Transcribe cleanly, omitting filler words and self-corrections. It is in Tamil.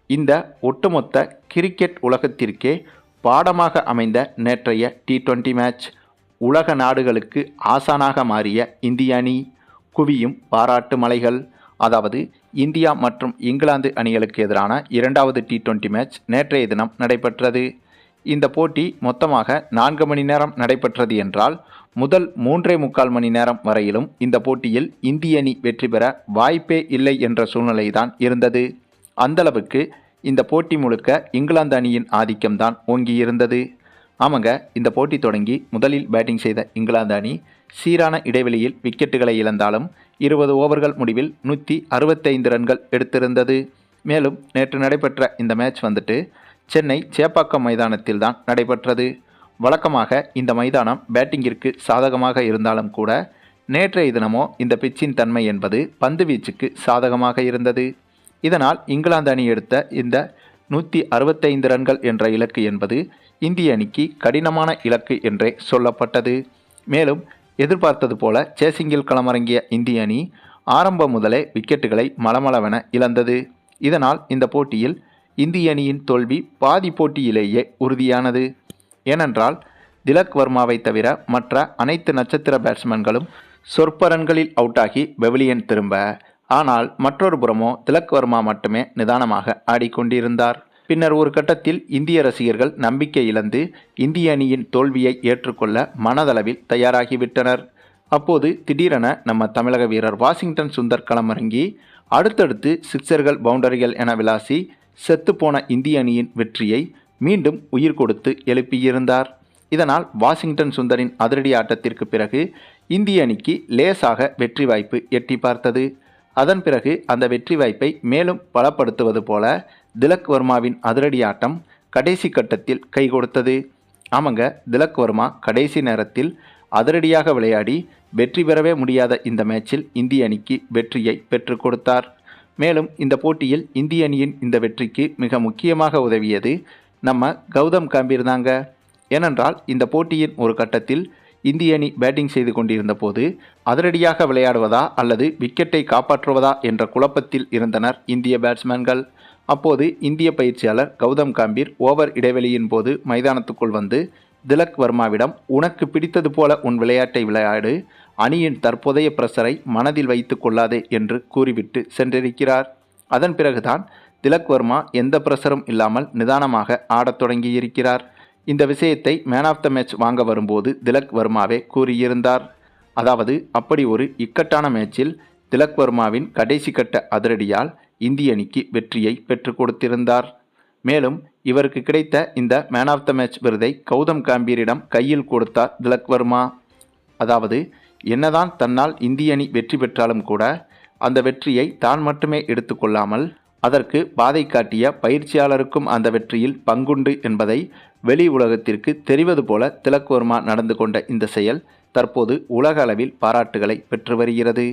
இந்த ஒட்டுமொத்த கிரிக்கெட் உலகத்திற்கே பாடமாக அமைந்த நேற்றைய T20 மேட்ச் உலக நாடுகளுக்கு ஆசானாக மாறிய இந்திய அணி குவியும் பாராட்டு மலைகள். அதாவது இந்தியா மற்றும் இங்கிலாந்து அணிகளுக்கு எதிரான இரண்டாவது T20 மேட்ச் நேற்றைய தினம் நடைபெற்றது. இந்த போட்டி மொத்தமாக 4 மணி நேரம் நடைபெற்றது என்றால் முதல் 3.25 மணி நேரம் வரையிலும் இந்த போட்டியில் இந்திய அணி வெற்றி பெற வாய்ப்பே இல்லை என்ற சூழ்நிலைதான் இருந்தது. அந்தளவுக்கு இந்த போட்டி முழுக்க இங்கிலாந்து அணியின் ஆதிக்கம்தான் ஓங்கியிருந்தது. ஆமாங்க, இந்த போட்டி தொடங்கி முதலில் பேட்டிங் செய்த இங்கிலாந்து அணி சீரான இடைவெளியில் விக்கெட்டுகளை இழந்தாலும் 20 ஓவர்கள் முடிவில் 165 ரன்கள் எடுத்திருந்தது. மேலும் நேற்று நடைபெற்ற இந்த மேட்ச் சென்னை சேப்பாக்கம் மைதானத்தில் தான் நடைபெற்றது. வழக்கமாக இந்த மைதானம் பேட்டிங்கிற்கு சாதகமாக இருந்தாலும் கூட நேற்றைய தினமோ இந்த பிச்சின் தன்மை என்பது பந்து வீச்சுக்கு சாதகமாக இருந்தது. இதனால் இங்கிலாந்து அணி எடுத்த இந்த 165 ரன்கள் என்ற இலக்கு என்பது இந்திய அணிக்கு கடினமான இலக்கு என்றே சொல்லப்பட்டது. மேலும் எதிர்பார்த்தது போல சேசிங்கில் களமிறங்கிய இந்திய அணி ஆரம்பம் முதலே விக்கெட்டுகளை மளமளவென இழந்தது. இதனால் இந்த போட்டியில் இந்திய அணியின் தோல்வி பாதி போட்டியிலேயே உறுதியானது. ஏனென்றால் திலக் வர்மாவை தவிர மற்ற அனைத்து நட்சத்திர பேட்ஸ்மேன்களும் சொற்ப ரன்களில் அவுட்டாகி பெவிலியன் திரும்ப, ஆனால் மற்றொரு புறமோ திலக் வர்மா மட்டுமே நிதானமாக ஆடிக்கொண்டிருந்தார். பின்னர் ஒரு கட்டத்தில் இந்திய ரசிகர்கள் நம்பிக்கை இழந்து இந்திய அணியின் தோல்வியை ஏற்றுக்கொள்ள மனதளவில் தயாராகிவிட்டனர். அப்போது திடீரென நம்ம தமிழக வீரர் வாஷிங்டன் சுந்தர் களமிறங்கி அடுத்தடுத்து சிக்சர்கள் பவுண்டரிகள் என விளாசி செத்துப்போன இந்திய அணியின் வெற்றியை மீண்டும் உயிர் கொடுத்து எழுப்பியிருந்தார். இதனால் வாஷிங்டன் சுந்தரின் அதிரடி ஆட்டத்திற்கு பிறகு இந்திய அணிக்கு லேசாக வெற்றி வாய்ப்பு எட்டி பார்த்தது. அதன் பிறகு அந்த வெற்றி வாய்ப்பை மேலும் பலப்படுத்துவது போல திலக் வர்மாவின் அதிரடி ஆட்டம் கடைசி கட்டத்தில் கை கொடுத்தது. ஆமாங்க, திலக் வர்மா கடைசி நேரத்தில் அதிரடியாக விளையாடி வெற்றி பெறவே முடியாத இந்த மேட்சில் இந்திய அணிக்கு வெற்றியை பெற்றுக் கொடுத்தார். மேலும் இந்த போட்டியில் இந்திய அணியின் இந்த வெற்றிக்கு மிக முக்கியமாக உதவியது நம்ம கௌதம் கம்பீர் தாங்க. ஏனென்றால் இந்த போட்டியின் ஒரு கட்டத்தில் இந்திய அணி பேட்டிங் செய்து கொண்டிருந்த போது அதிரடியாக விளையாடுவதா அல்லது விக்கெட்டை காப்பாற்றுவதா என்ற குழப்பத்தில் இருந்தனர் இந்திய பேட்ஸ்மேன்கள். அப்போது இந்திய பயிற்சியாளர் கௌதம் கம்பீர் ஓவர் இடைவெளியின் போது மைதானத்துக்குள் வந்து திலக் வர்மாவிடம் உனக்கு பிடித்தது போல உன் விளையாட்டை விளையாடு, அணியின் தற்போதைய பிரஷரை மனதில் வைத்து கொள்ளாதே என்று கூறிவிட்டு சென்றிருக்கிறார். அதன் பிறகுதான் திலக் வர்மா எந்த பிரஷரும் இல்லாமல் நிதானமாக ஆடத் தொடங்கியிருக்கிறார். இந்த விஷயத்தை மேன் ஆஃப் த மேட்ச் வாங்க வரும்போது திலக் வர்மாவே கூறியிருந்தார். அதாவது அப்படி ஒரு இக்கட்டான மேட்சில் திலக் வர்மாவின் கடைசி கட்ட அதிரடியால் இந்திய அணிக்கு வெற்றியை பெற்றுக் கொடுத்திருந்தார். மேலும் இவருக்கு கிடைத்த இந்த மேன் ஆஃப் த மேட்ச் விருதை கௌதம் கம்பீரிடம் கையில் கொடுத்தார் திலக் வர்மா. அதாவது என்னதான் தன்னால் இந்திய அணி வெற்றி பெற்றாலும் கூட அந்த வெற்றியை தான் மட்டுமே எடுத்துக்கொள்ளாமல் அதற்கு பாதை காட்டிய பயிற்சியாளருக்கும் அந்த வெற்றியில் பங்குண்டு என்பதை வெளி உலகத்திற்கு தெரிவது போல திலக் வர்மா நடந்து கொண்ட இந்த செயல் தற்போது உலக அளவில் பாராட்டுகளை பெற்று வருகிறது.